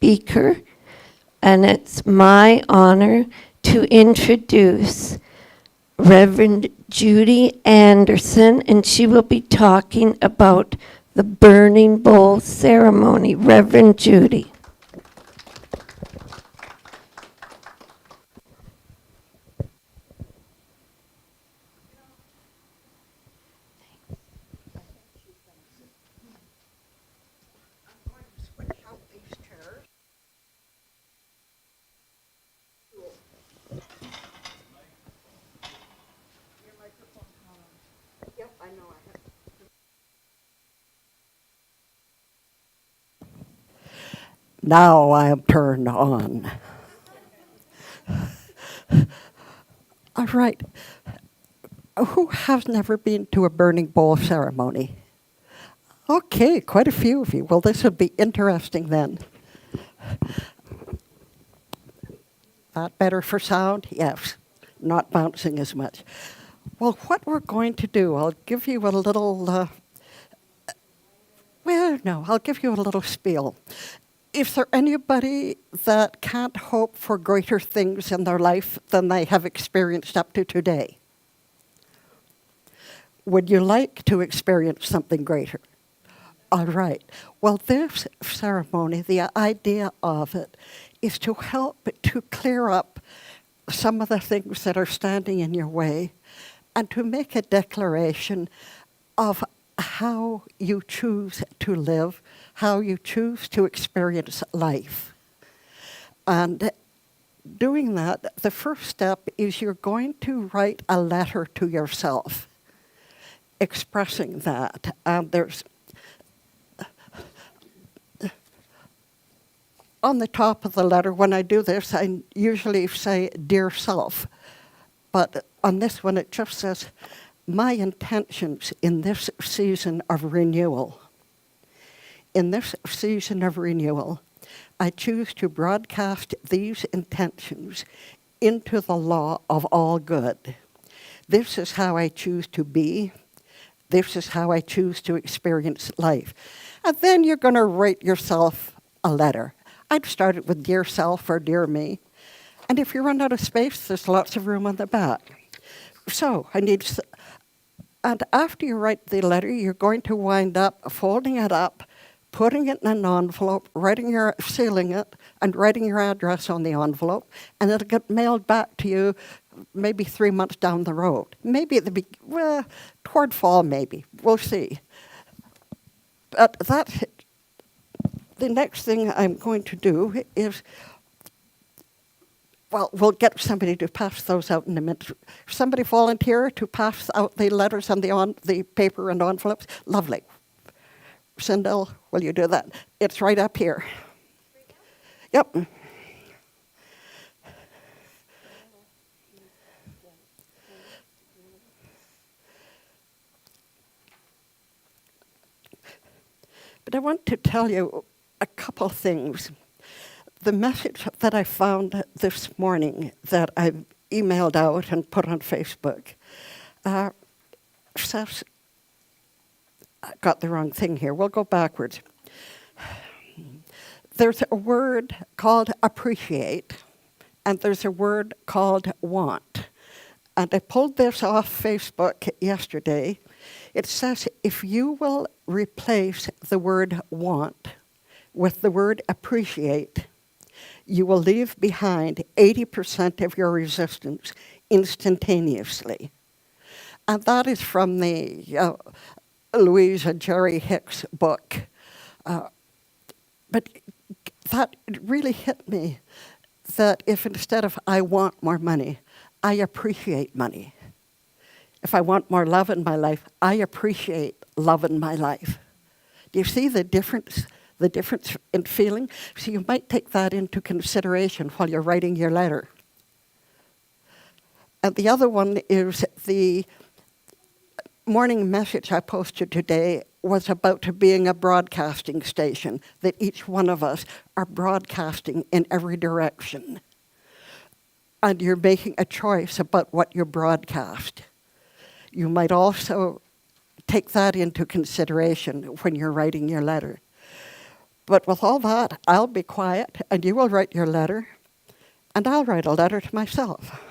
speaker, and it's my honor to introduce Reverend Judy Andersen, and she will be talking about the burning bowl ceremony. Reverend Judy. Now I am turned on. All right. Who has never been to a burning bowl ceremony? Okay, quite a few of you. Well, this would be interesting then. That better for sound? Yes. Not bouncing as much. Well, what we're going to do, I'll give you a little, I'll give you a little spiel. Is there anybody that can't hope for greater things in their life than they have experienced up to today? Would you like to experience something greater? All right. Well, this ceremony, the idea of it, is to help to clear up some of the things that are standing in your way and to make a declaration of how you choose to live, how you choose to experience life. And doing that, the first step is you're going to write a letter to yourself expressing that. And there's on the top of the letter, when I do this, I usually say, "Dear self." But on this one, it just says, "My intentions in this season of renewal. In this season of renewal, I choose to broadcast these intentions into the law of all good. This is how I choose to be. This is how I choose to experience life." And then you're going to write yourself a letter. I'd start it with "Dear self" or "Dear me." And if you run out of space, there's lots of room on the back. So and after you write the letter, you're going to wind up folding it up, putting it in an envelope, sealing it, and writing your address on the envelope, and it'll get mailed back to you maybe 3 months down the road. Maybe toward fall, maybe. We'll see. But the next thing I'm going to do is, well, we'll get somebody to pass those out in a minute. Somebody volunteer to pass out the letters and the paper and envelopes? Lovely. Sindel, will you do that? It's right up here. Yep. But I want to tell you a couple things. The message that I found this morning that I emailed out and put on Facebook says, I got the wrong thing here. We'll go backwards. There's a word called appreciate, and there's a word called want. And I pulled this off Facebook yesterday. It says, if you will replace the word want with the word appreciate, you will leave behind 80% of your resistance instantaneously. And that is from the Louise and Jerry Hicks book. But that really hit me, that if instead of I want more money, I appreciate money. If I want more love in my life, I appreciate love in my life. Do you see the difference in feeling? So you might take that into consideration while you're writing your letter. And the other one is the morning message I posted today was about being a broadcasting station, that each one of us are broadcasting in every direction. And you're making a choice about what you broadcast. You might also take that into consideration when you're writing your letter. But with all that, I'll be quiet, and you will write your letter, and I'll write a letter to myself.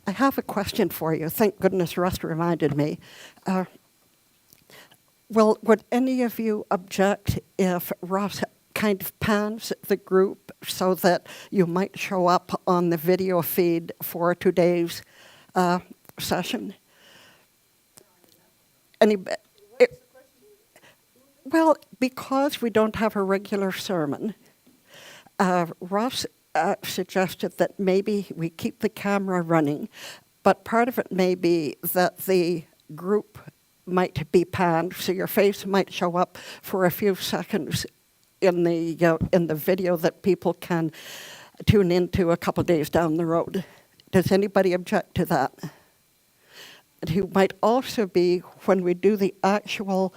I have a question for you. Thank goodness Russ reminded me. Would any of you object if Ross kind of pans the group so that you might show up on the video feed for today's session? Any, it, well, because we don't have a regular sermon, Ross suggested that maybe we keep the camera running, but part of it may be that the group might be panned, so your face might show up for a few seconds in the video that people can tune into a couple days down the road. Does anybody object to that? And who might also be, when we do the actual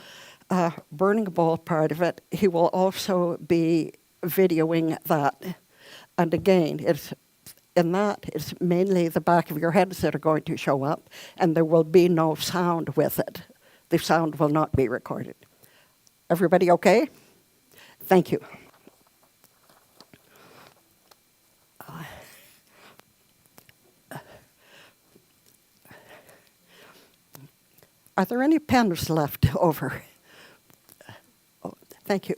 burning bowl part of it, he will also be videoing that. And again, it's mainly the back of your heads that are going to show up, and there will be no sound with it. The sound will not be recorded. Everybody okay? Thank you. Are there any pens left over? Oh, thank you.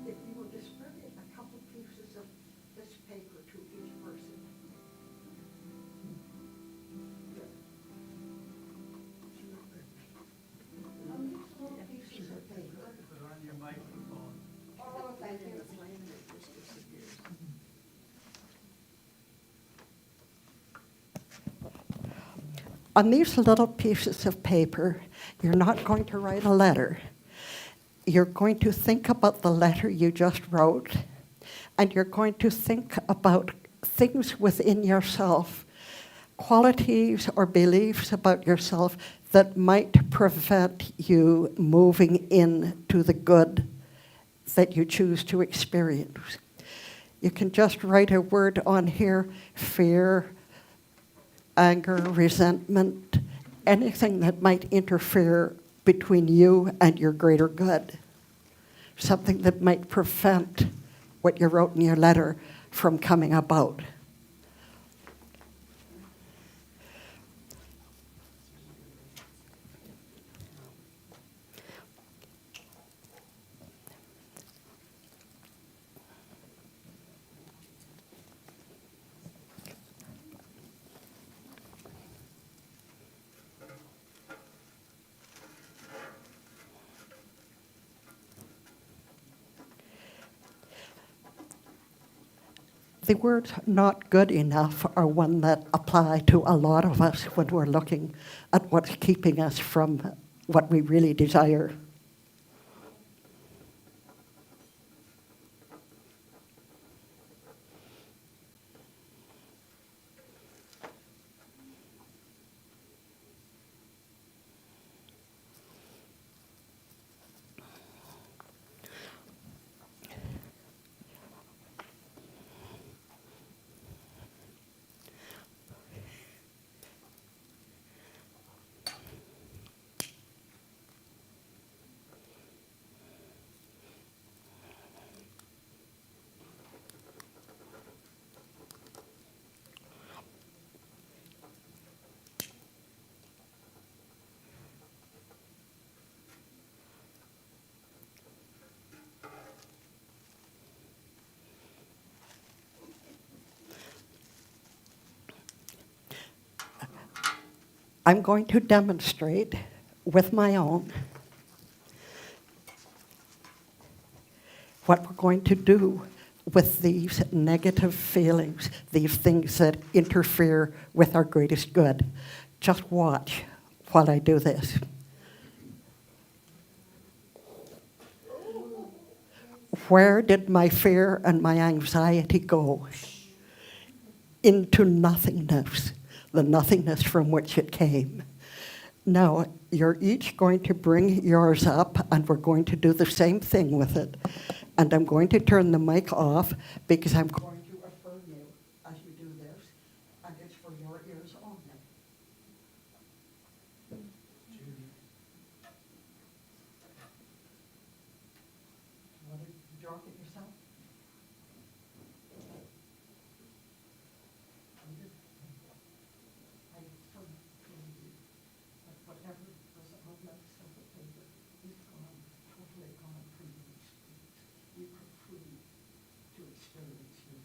If you will distribute a couple pieces of this paper to each person. Pieces of paper. Oh, thank you. On these little pieces of paper, you're not going to write a letter. You're going to think about the letter you just wrote, and you're going to think about things within yourself, qualities or beliefs about yourself that might prevent you moving into the good that you choose to experience. You can just write a word on here: fear, anger, resentment, anything that might interfere between you and your greater good. Something that might prevent what you wrote in your letter from coming about. The words "not good enough" are one that apply to a lot of us when we're looking at what's keeping us from what we really desire. I'm going to demonstrate with my own what we're going to do with these negative feelings, these things that interfere with our greatest good. Just watch while I do this. Where did my fear and my anxiety go? Into nothingness, the nothingness from which it came. Now, you're each going to bring yours up, and we're going to do the same thing with it. And I'm going to turn the mic off because I'm going to affirm you as you do this, and it's for your ears only. Judy. Want to drop it yourself? I affirm to you that whatever was on that silver paper is gone, totally gone from these things. You are free to experience your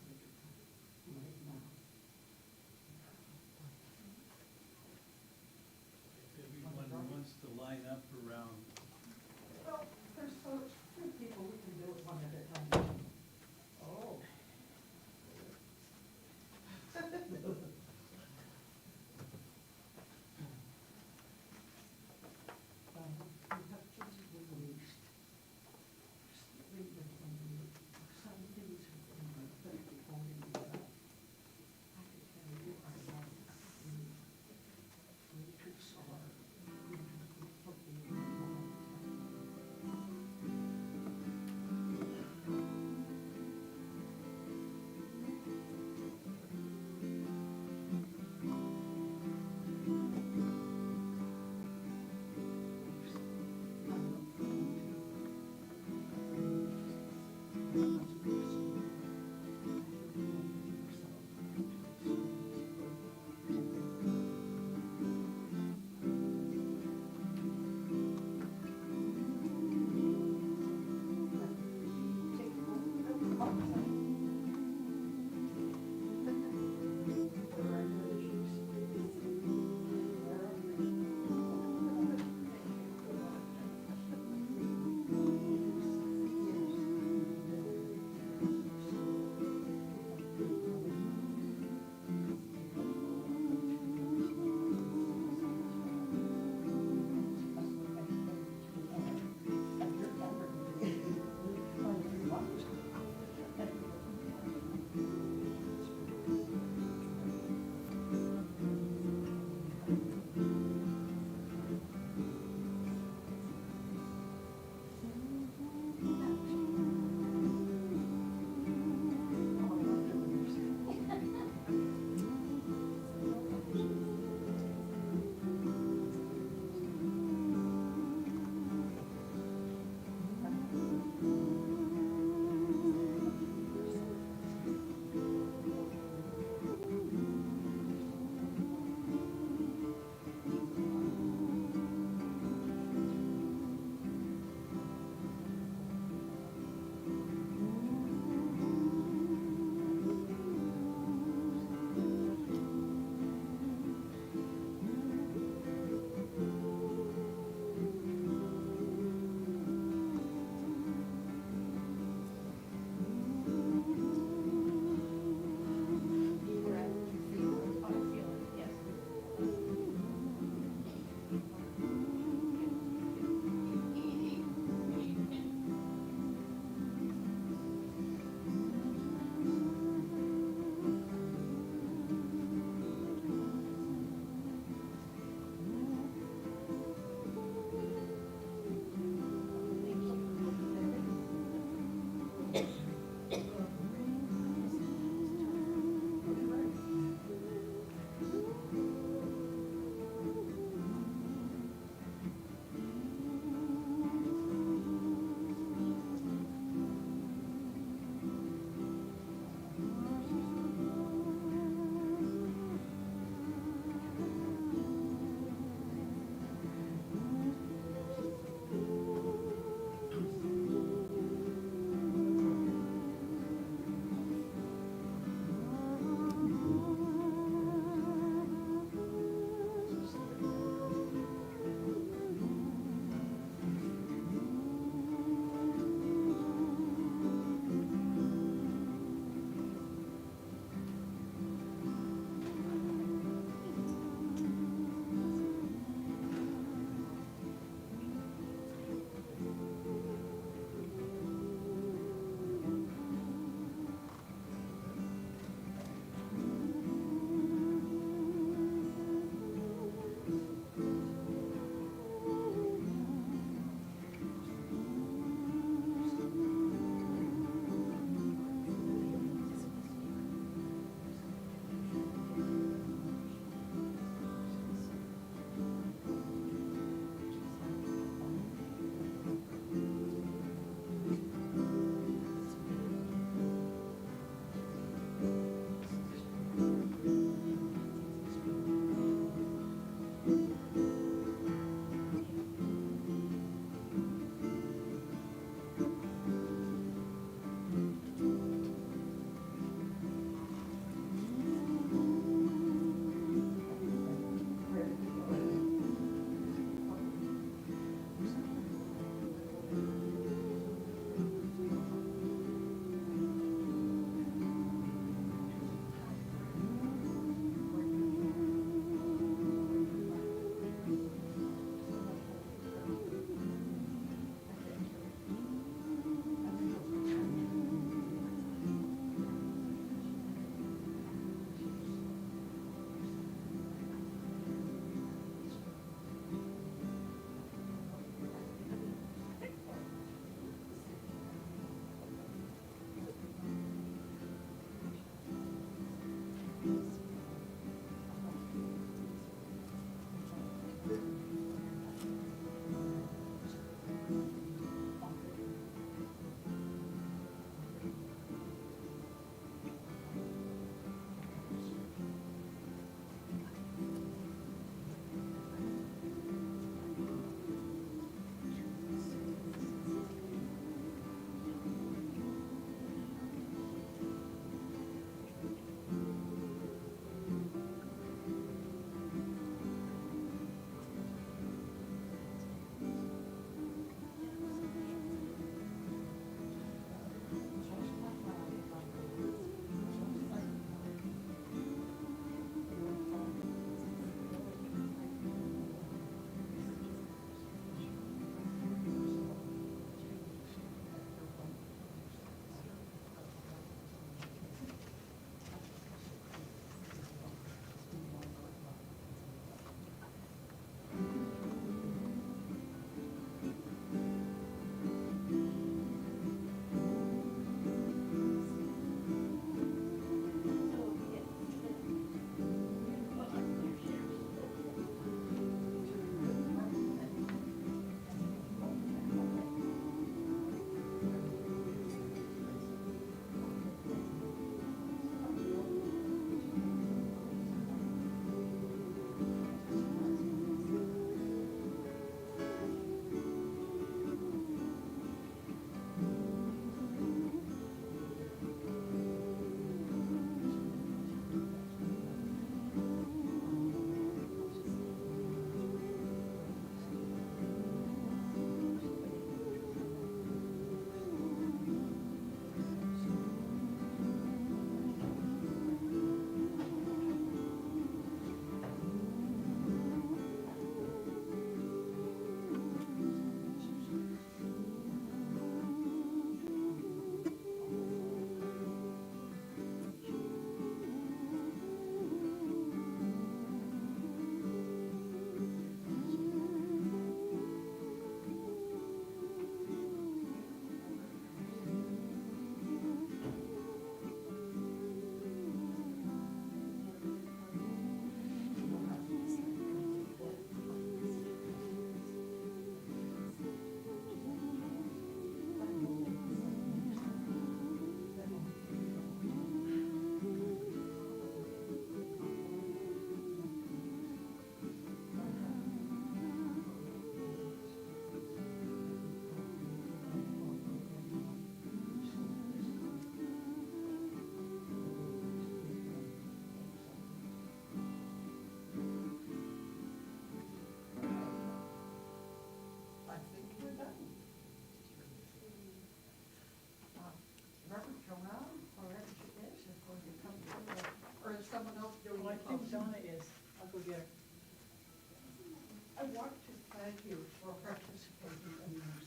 want to thank you for participating in this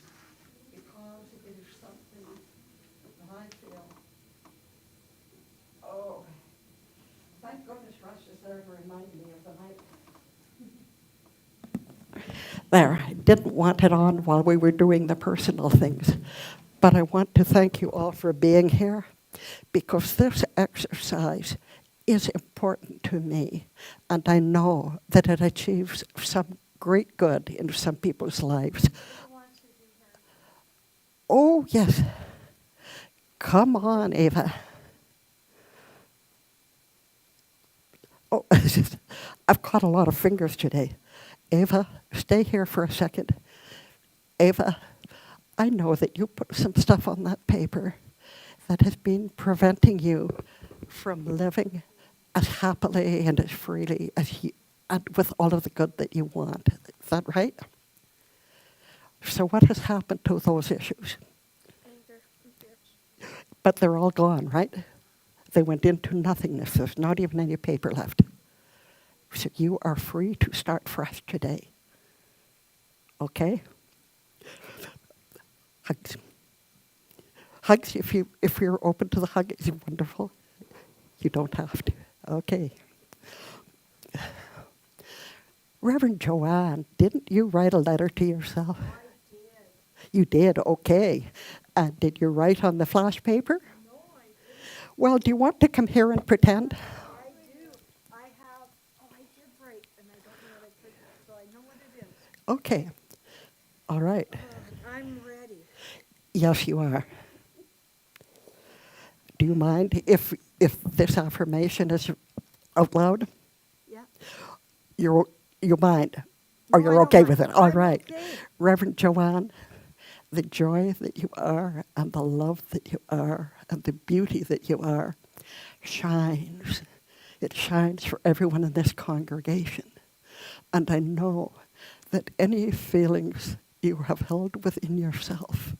because it is something that I feel, oh, thank goodness Russ is there to remind me of the night. There, I didn't want it on while we were doing the personal things, but I want to thank you all for being here because this exercise is important to me, and I know that it achieves some great good in some people's lives. Oh, yes. Come on, Ava. Oh, I've caught a lot of fingers today. Ava, stay here for a second. Ava, I know that you put some stuff on that paper that has been preventing you from living as happily and as freely as you, and with all of the good that you want. Is that right? So what has happened to those issues? Anger, yes. But they're all gone, right? They went into nothingness. There's not even any paper left. So you are free to start fresh today. Okay? Hugs. Hugs, if you're open to the hug, is wonderful. You don't have to. Okay. Reverend Joanne, didn't you write a letter to yourself? I did. You did, okay. And did you write on the flash paper? No, I didn't. Well, do you want to come here and pretend? I do. I have, I did write, and I don't know what I put, so I know what it is. Okay. All right. I'm ready. Yes, you are. Do you mind if this affirmation is out loud? Yeah. You mind? Or No, you're I don't okay mind. with it? All I'm right. okay. Reverend Joanne, the joy that you are and the love that you are and the beauty that you are shines. It shines for everyone in this congregation. And I know that any feelings you have held within yourself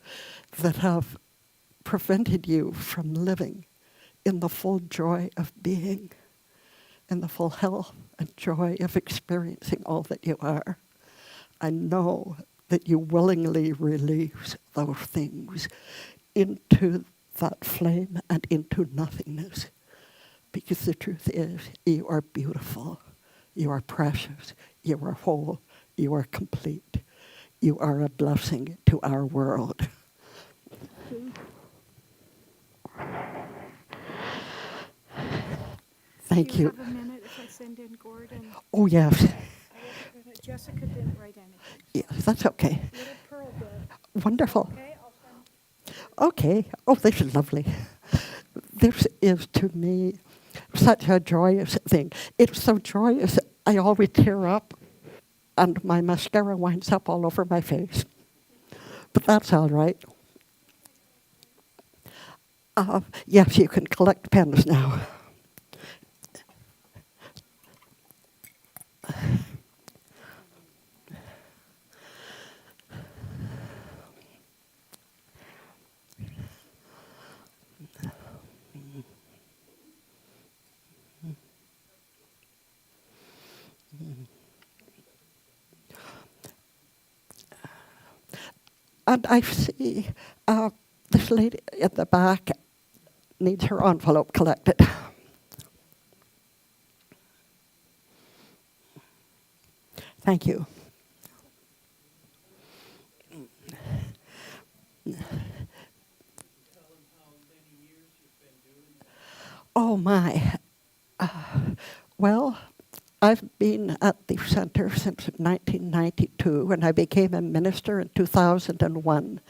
that have prevented you from living in the full joy of being, in the full health and joy of experiencing all that you are, I know that you willingly release those things into that flame and into nothingness. Because the truth is, you are beautiful, you are precious, you are whole, you are complete. You are a blessing to our world. Thank Do you you. have a minute if I send in Gordon? Oh, yes. Jessica didn't write anything. Yes, that's okay. Little Pearl did. Wonderful. Okay, I'll send. Okay. Oh, this is lovely. This is, to me, such a joyous thing. It's so joyous, I always tear up, and my mascara winds up all over my face. But that's all right. Yes, you can collect pens now. And I see this lady at the back needs her envelope collected. Thank you. Oh my. Well, I've been at the center since 1992, and I became a minister in 2001.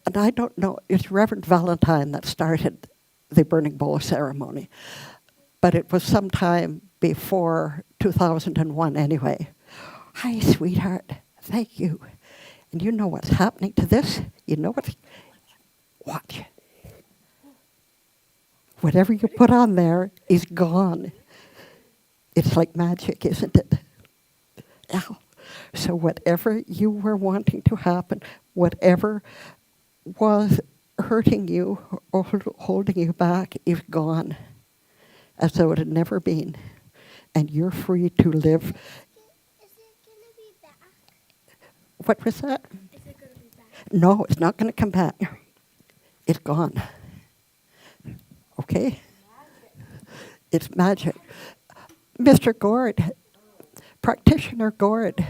And I don't know, it's Reverend Valentine that started the burning bowl ceremony, but it was sometime before 2001 anyway. Hi, sweetheart. Thank you. And you know what's happening to this? You know what? Watch. Whatever you put on there is gone. It's like magic, isn't it? Yeah. So whatever you were wanting to happen, whatever was hurting you or holding you back is gone, as though it had never been. And you're free to live. Is it going to be back? What was that? Is it going to be back? No, it's not going to come back. It's gone. Okay? It's magic. Mr. Gord, Practitioner Gord,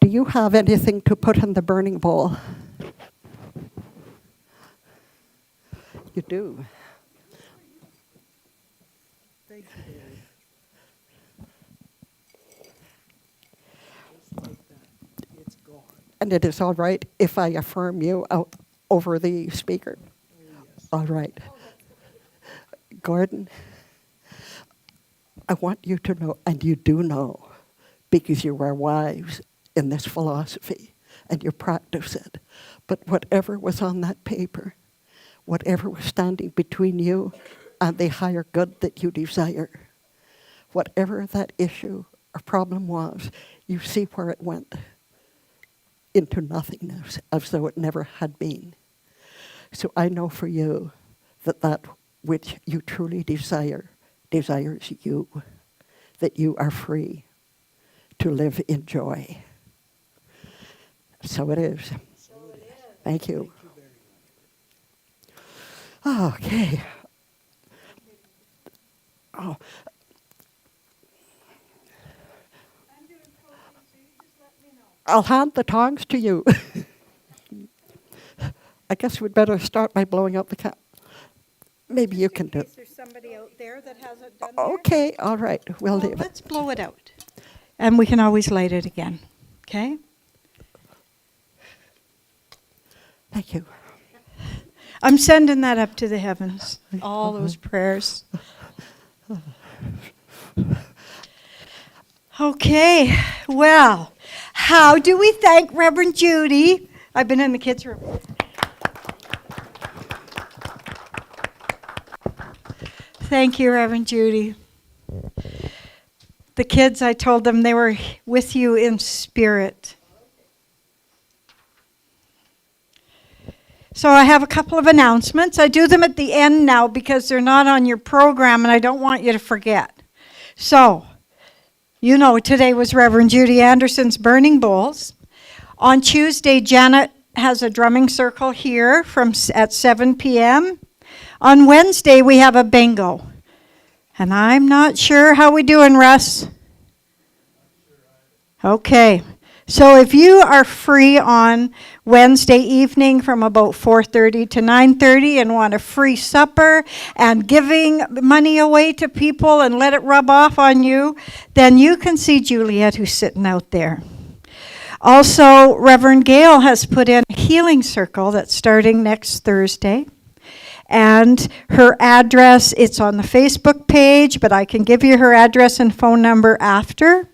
do you have anything to put in the burning bowl? You do. Thank you, Dave. Just like that. It's gone. And it is all right if I affirm you out over the speaker? Oh, yes. All right. Gordon, I want you to know, and you do know, because you are wise in this philosophy and you practice it, but whatever was on that paper, whatever was standing between you and the higher good that you desire, whatever that issue or problem was, you see where it went into nothingness, as though it never had been. So I know for you that that which you truly desire desires you, that you are free to live in joy. So it is. Thank you. Thank you very much. Okay. Oh, I'll hand the tongs to you. I guess we'd better start by blowing out the cap. Maybe you can do it. There's somebody out there that hasn't done theirs. Okay, all right, we'll leave it. Let's blow it out. And we can always light it again, okay? Thank you. I'm sending that up to the heavens, all those prayers. Okay, well, how do we thank Reverend Judy? I've been in the kids' room. Thank you, Reverend Judy. The kids, I told them they were with you in spirit. So I have a couple of announcements. I do them at the end now because they're not on your program and I don't want you to forget. So, you know, today was Reverend Judy Andersen's Burning Bowls. On Tuesday, Janet has a drumming circle here at 7 p.m. On Wednesday, we have a bingo. And I'm not sure how we doing, Russ. Okay. So if you are free on Wednesday evening from about 4:30 to 9:30 and want a free supper and giving money away to people and let it rub off on you, then you can see Juliet who's sitting out there. Also, Reverend Gail has put in a healing circle that's starting next Thursday. And her address, it's on the Facebook page, but I can give you her address and phone number after.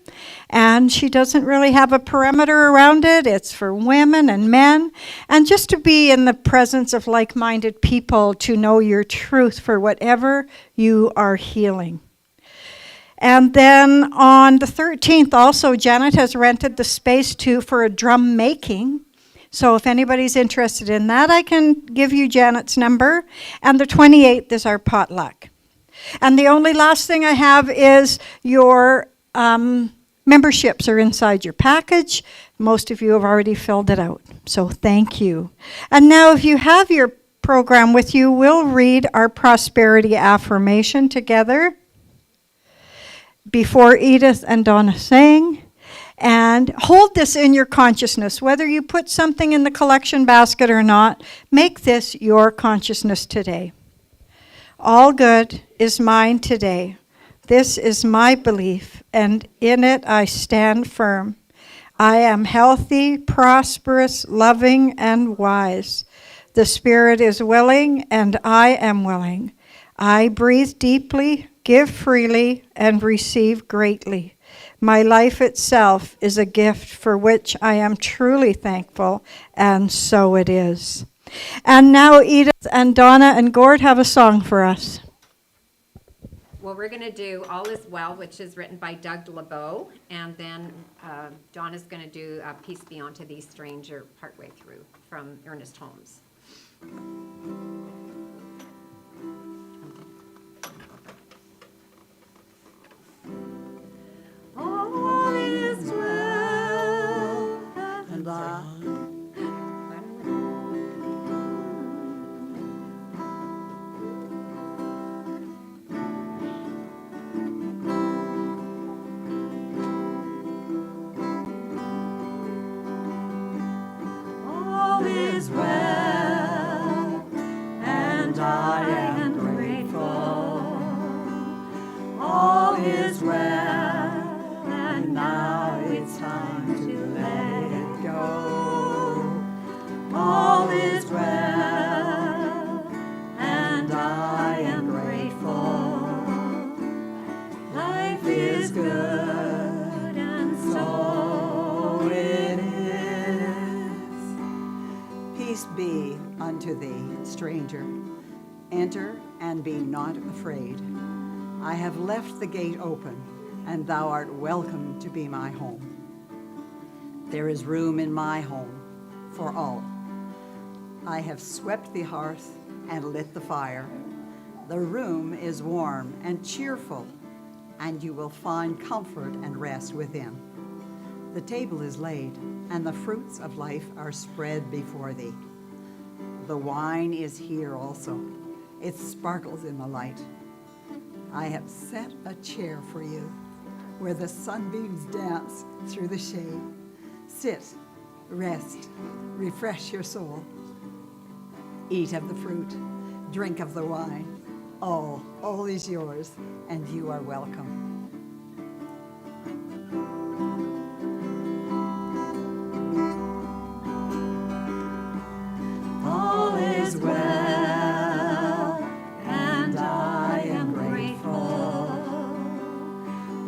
And she doesn't really have a perimeter around it. It's for women and men. And just to be in the presence of like-minded people to know your truth for whatever you are healing. And then on the 13th also, Janet has rented the space for a drum making. So if anybody's interested in that, I can give you Janet's number. And the 28th is our potluck. And the only last thing I have is your memberships are inside your package. Most of you have already filled it out. So thank you. And now if you have your program with you, we'll read our prosperity affirmation together before Edith and Donna sing. And hold this in your consciousness. Whether you put something in the collection basket or not, make this your consciousness today. All good is mine today. This is my belief, and in it I stand firm. I am healthy, prosperous, loving, and wise. The spirit is willing, and I am willing. I breathe deeply, give freely, and receive greatly. My life itself is a gift for which I am truly thankful, and so it is. And now Edith and Donna and Gord have a song for us. Well, we're going to do All Is Well, which is written by Doug LeBeau, and then Donna's going to do Peace Be Unto Thee, Stranger, partway through, from Ernest Holmes. All is well, unto thee, stranger, enter and be not afraid. I have left the gate open, and thou art welcome to be my home. There is room in my home for all. I have swept the hearth and lit the fire. The room is warm and cheerful, and you will find comfort and rest within. The table is laid, and the fruits of life are spread before thee. The wine is here also. It sparkles in the light. I have set a chair for you where the sunbeams dance through the shade. Sit, rest, refresh your soul. Eat of the fruit, drink of the wine. All is yours, and you are welcome. All is well, and I am grateful.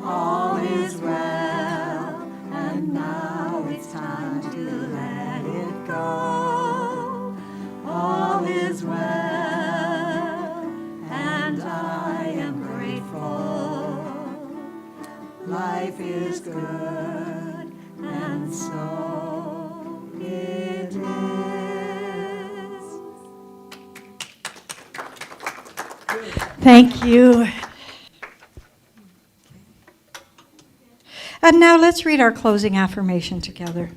All is well, and now it's time to let it go. All is well, and I am grateful. Life is good, and so it is. Thank you. And now let's read our closing affirmation together.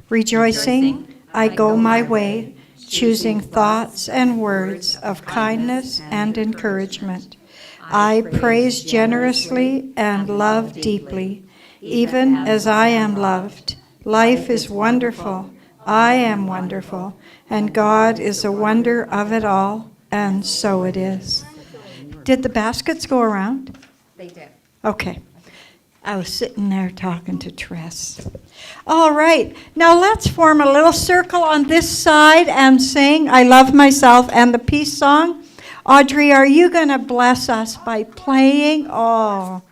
Rejoicing, I go my way, choosing thoughts and words of kindness and encouragement. I praise generously and love deeply, even as I am loved. Life is wonderful. I am wonderful, and God is the wonder of it all, and so it is. Did the baskets go around? They did. Okay. I was sitting there talking to Tress. All right. Now let's form a little circle on this side and sing I Love Myself and the peace song. Audrey, are you going to bless us by playing? Oh,